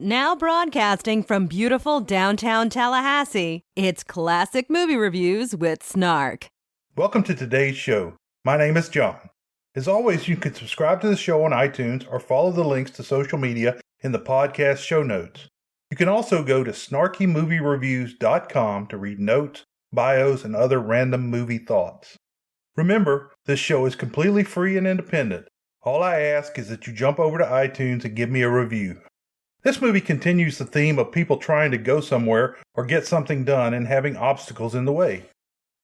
Now broadcasting from beautiful downtown Tallahassee, it's Classic Movie Reviews with Snark. Welcome to today's show. My name is John. As always, you can subscribe to the show on iTunes or follow the links to social media in the podcast show notes. You can also go to snarkymoviereviews.com to read notes, bios, and other random movie thoughts. Remember, this show is completely free and independent. All I ask is that you jump over to iTunes and give me a review. This movie continues the theme of people trying to go somewhere or get something done and having obstacles in the way.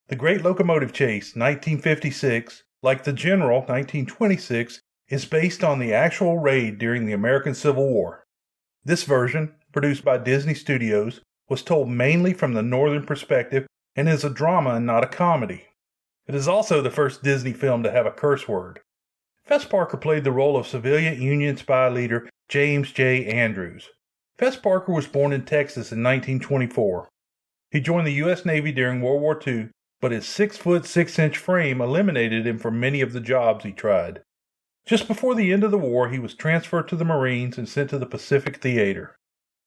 The Great Locomotive Chase, 1956, like The General, 1926, is based on the actual raid during the American Civil War. This version, produced by Disney Studios, was told mainly from the northern perspective and is a drama and not a comedy. It is also the first Disney film to have a curse word. Fess Parker played the role of civilian Union spy leader James J. Andrews. Fess Parker was born in Texas in 1924. He joined the U.S. Navy during World War II, but his 6-foot 6-inch frame eliminated him from many of the jobs he tried. Just before the end of the war, he was transferred to the Marines and sent to the Pacific Theater.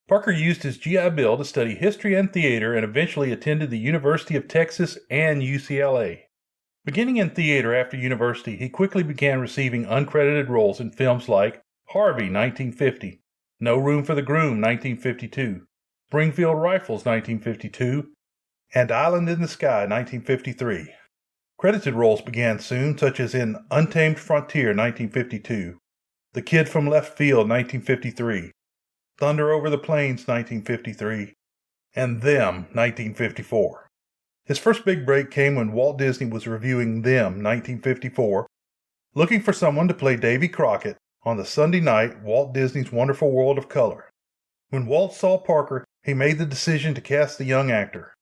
Parker used his GI Bill to study history and theater and eventually attended the University of Texas and UCLA. Beginning in theater after university, he quickly began receiving uncredited roles in films like Harvey, 1950, No Room for the Groom, 1952, Springfield Rifles, 1952, and Island in the Sky, 1953. Credited roles began soon, such as in Untamed Frontier, 1952, The Kid from Left Field, 1953, Thunder Over the Plains, 1953, and Them, 1954. His first big break came when Walt Disney was reviewing Them, 1954, looking for someone to play Davy Crockett on the Sunday night Walt Disney's Wonderful World of Color. When Walt saw Parker, he made the decision to cast the young actor.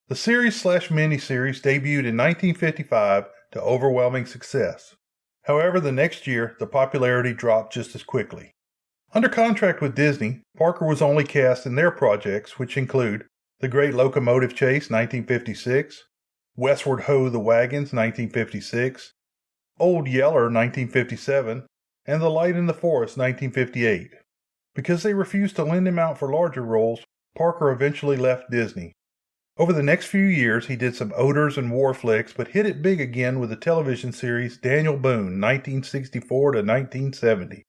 The series/miniseries debuted in 1955 to overwhelming success. However, the next year, the popularity dropped just as quickly. Under contract with Disney, Parker was only cast in their projects, which include The Great Locomotive Chase, 1956, Westward Ho! The Wagons, 1956, Old Yeller, 1957, and The Light in the Forest, 1958. Because they refused to lend him out for larger roles, Parker eventually left Disney. Over the next few years, he did some odors and war flicks, but hit it big again with the television series Daniel Boone, 1964 to 1970.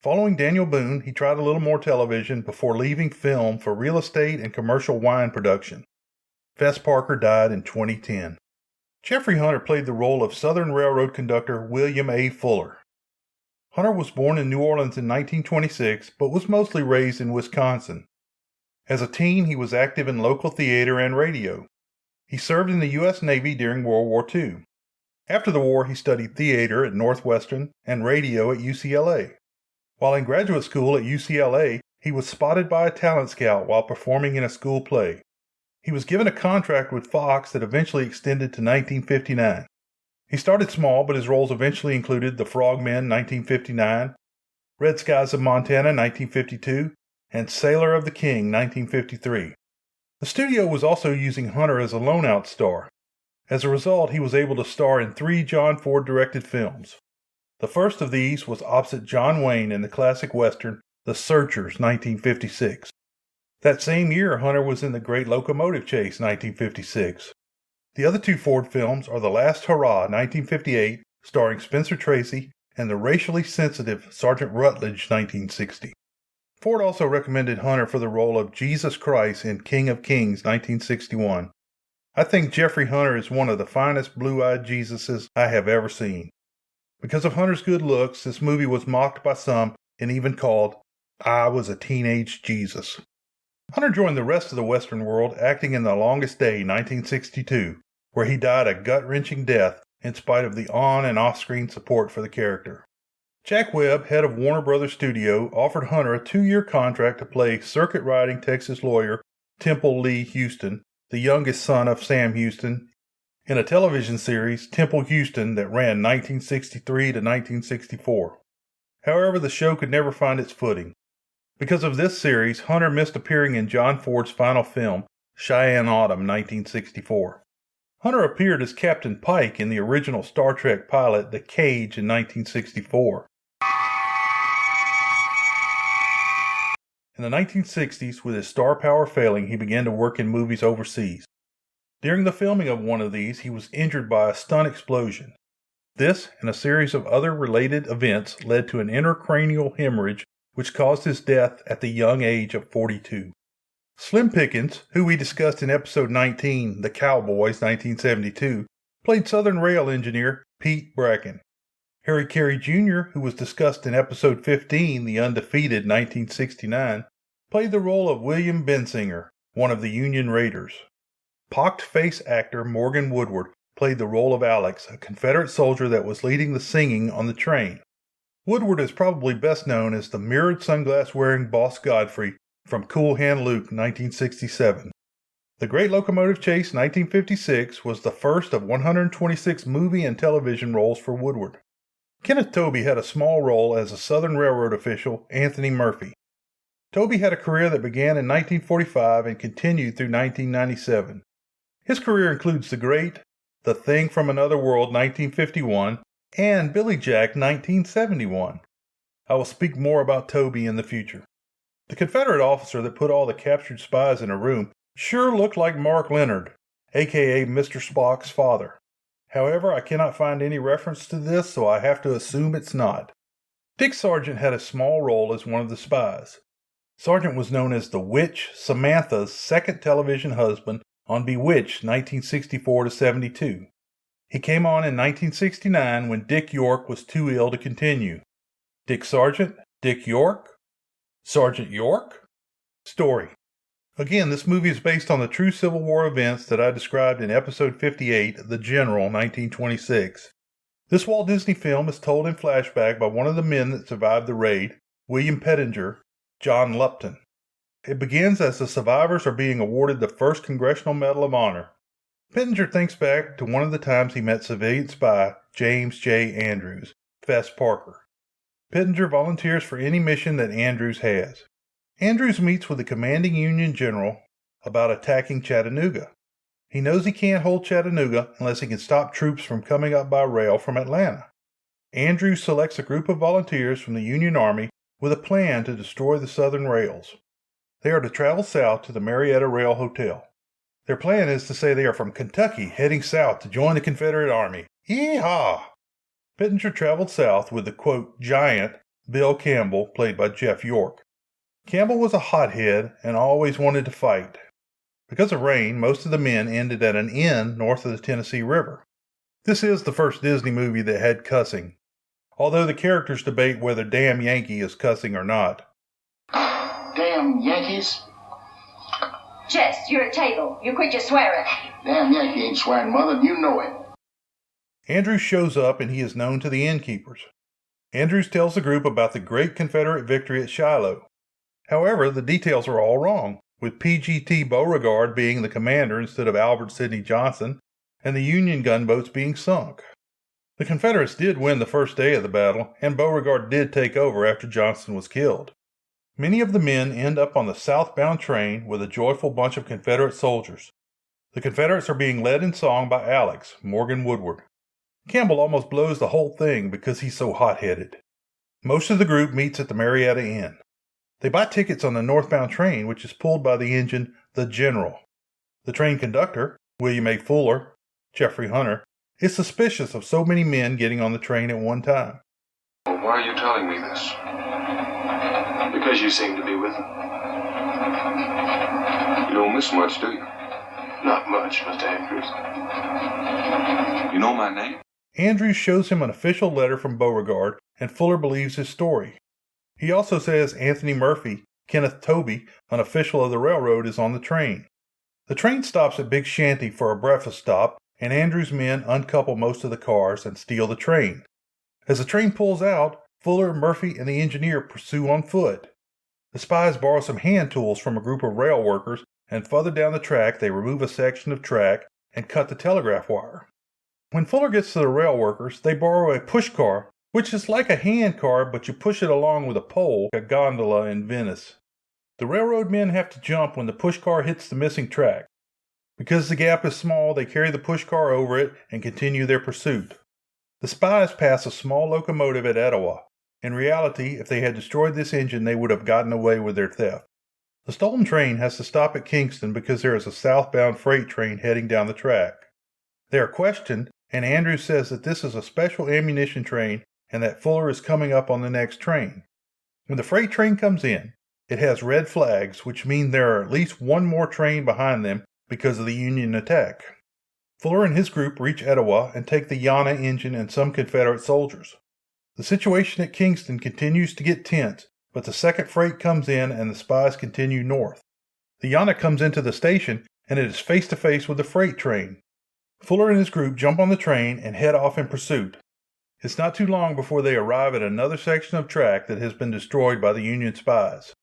Following Daniel Boone, he tried a little more television before leaving film for real estate and commercial wine production. Fess Parker died in 2010. Jeffery Hunter played the role of Southern Railroad conductor William A. Fuller. Hunter was born in New Orleans in 1926, but was mostly raised in Wisconsin. As a teen, he was active in local theater and radio. He served in the U.S. Navy during World War II. After the war, he studied theater at Northwestern and radio at UCLA. While in graduate school at UCLA, he was spotted by a talent scout while performing in a school play. He was given a contract with Fox that eventually extended to 1959. He started small, but his roles eventually included The Frogmen, 1959, Red Skies of Montana, 1952, and Sailor of the King, 1953. The studio was also using Hunter as a loan-out star. As a result, he was able to star in 3 John Ford-directed films. The first of these was opposite John Wayne in the classic western The Searchers, 1956. That same year, Hunter was in The Great Locomotive Chase, 1956. The other 2 Ford films are The Last Hurrah, 1958, starring Spencer Tracy, and the racially sensitive Sergeant Rutledge, 1960. Ford also recommended Hunter for the role of Jesus Christ in King of Kings, 1961. I think Jeffery Hunter is one of the finest blue-eyed Jesuses I have ever seen. Because of Hunter's good looks, this movie was mocked by some and even called I Was a Teenage Jesus. Hunter joined the rest of the Western world acting in The Longest Day, 1962, where he died a gut-wrenching death in spite of the on- and off-screen support for the character. Jack Webb, head of Warner Brothers Studio, offered Hunter a 2-year contract to play circuit-riding Texas lawyer Temple Lee Houston, the youngest son of Sam Houston, in a television series, Temple Houston, that ran 1963 to 1964. However, the show could never find its footing. Because of this series, Hunter missed appearing in John Ford's final film, Cheyenne Autumn, 1964. Hunter appeared as Captain Pike in the original Star Trek pilot The Cage in 1964. In the 1960s, with his star power failing, he began to work in movies overseas. During the filming of one of these, he was injured by a stun explosion. This and a series of other related events led to an intracranial hemorrhage which caused his death at the young age of 42. Slim Pickens, who we discussed in episode 19, The Cowboys, 1972, played Southern Rail engineer Pete Bracken. Carey Jr., who was discussed in episode 15, The Undefeated, 1969, played the role of William Bensinger, one of the Union Raiders. Pocked face actor Morgan Woodward played the role of Alex, a Confederate soldier that was leading the singing on the train. Woodward is probably best known as the mirrored sunglass-wearing Boss Godfrey from Cool Hand Luke, 1967. The Great Locomotive Chase, 1956, was the first of 126 movie and television roles for Woodward. Kenneth Tobey had a small role as a Southern Railroad official, Anthony Murphy. Tobey had a career that began in 1945 and continued through 1997. His career includes The Great, The Thing from Another World, 1951, and Billy Jack, 1971. I will speak more about Tobey in the future. The Confederate officer that put all the captured spies in a room sure looked like Mark Leonard, aka Mr. Spock's father. However, I cannot find any reference to this, so I have to assume it's not. Dick Sargent had a small role as one of the spies. Sargent was known as the witch Samantha's second television husband on Bewitched, 1964-72. He came on in 1969 when Dick York was too ill to continue. Dick Sargent? Dick York? Sergeant York? Story. Again, this movie is based on the true Civil War events that I described in episode 58, The General, 1926. This Walt Disney film is told in flashback by one of the men that survived the raid, William Pettinger, John Lupton. It begins as the survivors are being awarded the first Congressional Medal of Honor. Pettinger thinks back to one of the times he met civilian spy James J. Andrews, Fess Parker. Pettinger volunteers for any mission that Andrews has. Andrews meets with the commanding Union general about attacking Chattanooga. He knows he can't hold Chattanooga unless he can stop troops from coming up by rail from Atlanta. Andrews selects a group of volunteers from the Union Army with a plan to destroy the Southern rails. They are to travel south to the Marietta Rail Hotel. Their plan is to say they are from Kentucky heading south to join the Confederate Army. Yee-haw! Pettinger traveled south with the, quote, giant Bill Campbell, played by Jeff York. Campbell was a hothead and always wanted to fight. Because of rain, most of the men ended at an inn north of the Tennessee River. This is the first Disney movie that had cussing, although the characters debate whether damn Yankee is cussing or not. Damn Yankees? Jess, you're at table. You quit your swearing. Damn Yankee ain't swearing, mother, and you know it. Andrews shows up and he is known to the innkeepers. Andrews tells the group about the great Confederate victory at Shiloh. However, the details are all wrong, with P.G.T. Beauregard being the commander instead of Albert Sidney Johnston, and the Union gunboats being sunk. The Confederates did win the first day of the battle, and Beauregard did take over after Johnston was killed. Many of the men end up on the southbound train with a joyful bunch of Confederate soldiers. The Confederates are being led in song by Alex, Morgan Woodward. Campbell almost blows the whole thing because he's so hot-headed. Most of the group meets at the Marietta Inn. They buy tickets on the northbound train, which is pulled by the engine, The General. The train conductor, William A. Fuller, Jeffery Hunter, is suspicious of so many men getting on the train at one time. Well, why are you telling me this? Because you seem to be with them. You don't miss much, do you? Not much, Mr. Andrews. You know my name? Andrews shows him an official letter from Beauregard, and Fuller believes his story. He also says Anthony Murphy, Kenneth Tobey, an official of the railroad, is on the train. The train stops at Big Shanty for a breakfast stop, and Andrews' men uncouple most of the cars and steal the train. As the train pulls out, Fuller, Murphy, and the engineer pursue on foot. The spies borrow some hand tools from a group of rail workers, and further down the track they remove a section of track and cut the telegraph wire. When Fuller gets to the rail workers, they borrow a push car, which is like a hand car, but you push it along with a pole, a gondola in Venice. The railroad men have to jump when the push car hits the missing track. Because the gap is small, they carry the push car over it and continue their pursuit. The spies pass a small locomotive at Etowah. In reality, if they had destroyed this engine, they would have gotten away with their theft. The stolen train has to stop at Kingston because there is a southbound freight train heading down the track. They are questioned, and Andrews says that this is a special ammunition train and that Fuller is coming up on the next train. When the freight train comes in, it has red flags, which mean there are at least one more train behind them because of the Union attack. Fuller and his group reach Etowah and take the Yana engine and some Confederate soldiers. The situation at Kingston continues to get tense, but the second freight comes in and the spies continue north. The Yana comes into the station and it is face to face with the freight train. Fuller and his group jump on the train and head off in pursuit. It's not too long before they arrive at another section of track that has been destroyed by the Union spies.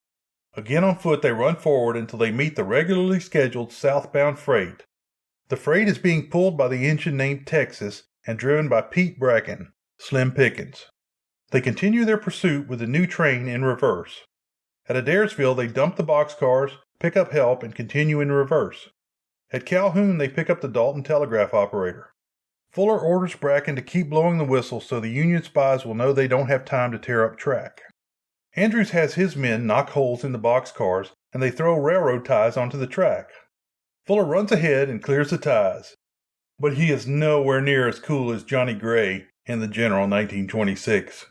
Again on foot they run forward until they meet the regularly scheduled southbound freight. The freight is being pulled by the engine named Texas and driven by Pete Bracken, Slim Pickens. They continue their pursuit with the new train in reverse. At Adairsville they dump the boxcars, pick up help, and continue in reverse. At Calhoun they pick up the Dalton telegraph operator. Fuller orders Bracken to keep blowing the whistle so the Union spies will know they don't have time to tear up track. Andrews has his men knock holes in the boxcars and they throw railroad ties onto the track. Fuller runs ahead and clears the ties, but he is nowhere near as cool as Johnny Gray in The General 1926.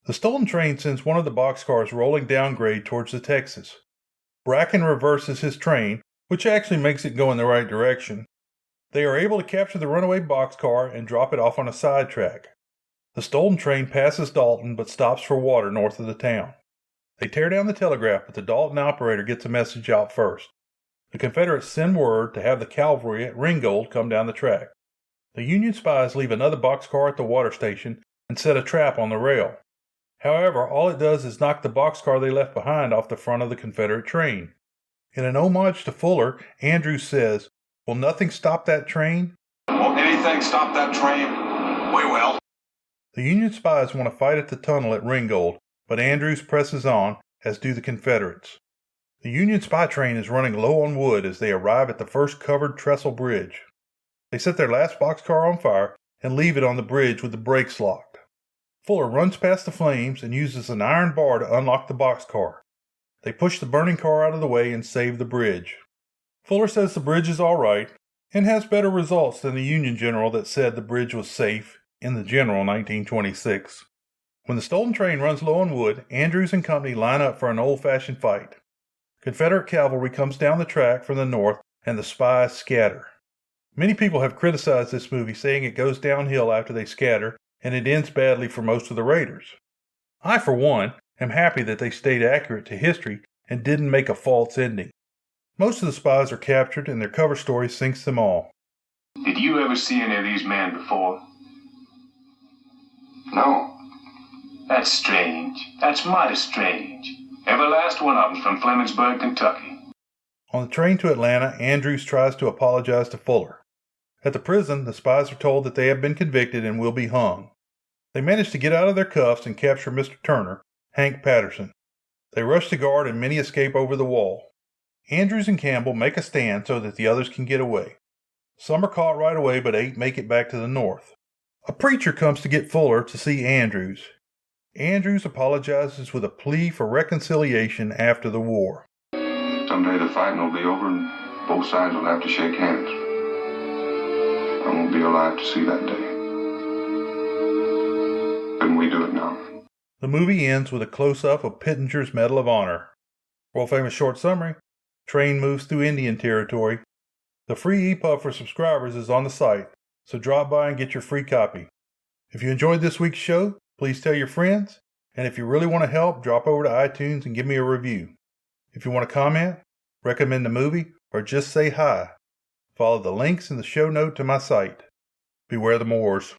The stolen train sends one of the boxcars rolling downgrade towards the Texas. Bracken reverses his train, which actually makes it go in the right direction. They are able to capture the runaway boxcar and drop it off on a sidetrack. The stolen train passes Dalton but stops for water north of the town. They tear down the telegraph, but the Dalton operator gets a message out first. The Confederates send word to have the cavalry at Ringgold come down the track. The Union spies leave another boxcar at the water station and set a trap on the rail. However, all it does is knock the boxcar they left behind off the front of the Confederate train. In an homage to Fuller, Andrews says, "Will nothing stop that train?" Won't anything stop that train? We will. The Union spies want to fight at the tunnel at Ringgold, but Andrews presses on, as do the Confederates. The Union spy train is running low on wood as they arrive at the first covered trestle bridge. They set their last boxcar on fire and leave it on the bridge with the brakes locked. Fuller runs past the flames and uses an iron bar to unlock the boxcar. They push the burning car out of the way and save the bridge. Fuller says the bridge is all right and has better results than the Union general that said the bridge was safe in The General 1926. When the stolen train runs low on wood, Andrews and company line up for an old-fashioned fight. Confederate cavalry comes down the track from the north and the spies scatter. Many people have criticized this movie, saying it goes downhill after they scatter and it ends badly for most of the raiders. I, for one, am happy that they stayed accurate to history and didn't make a false ending. Most of the spies are captured and their cover story sinks them all. Did you ever see any of these men before? No. That's strange. That's mighty strange. Every last one of them's from Flemingsburg, Kentucky. On the train to Atlanta, Andrews tries to apologize to Fuller. At the prison, the spies are told that they have been convicted and will be hung. They manage to get out of their cuffs and capture Mr. Turner, Hank Patterson. They rush the guard and many escape over the wall. Andrews and Campbell make a stand so that the others can get away. Some are caught right away, but 8 make it back to the north. A preacher comes to get Fuller to see Andrews. Andrews apologizes with a plea for reconciliation after the war. Someday the fighting will be over and both sides will have to shake hands. I won't be alive to see that day. Couldn't we do it now? The movie ends with a close-up of Pittenger's Medal of Honor. World-famous short summary: train moves through Indian territory. The free EPUB for subscribers is on the site, so drop by and get your free copy. If you enjoyed this week's show, please tell your friends, and if you really want to help, drop over to iTunes and give me a review. If you want to comment, recommend a movie, or just say hi, follow the links in the show note to my site. Beware the Moors.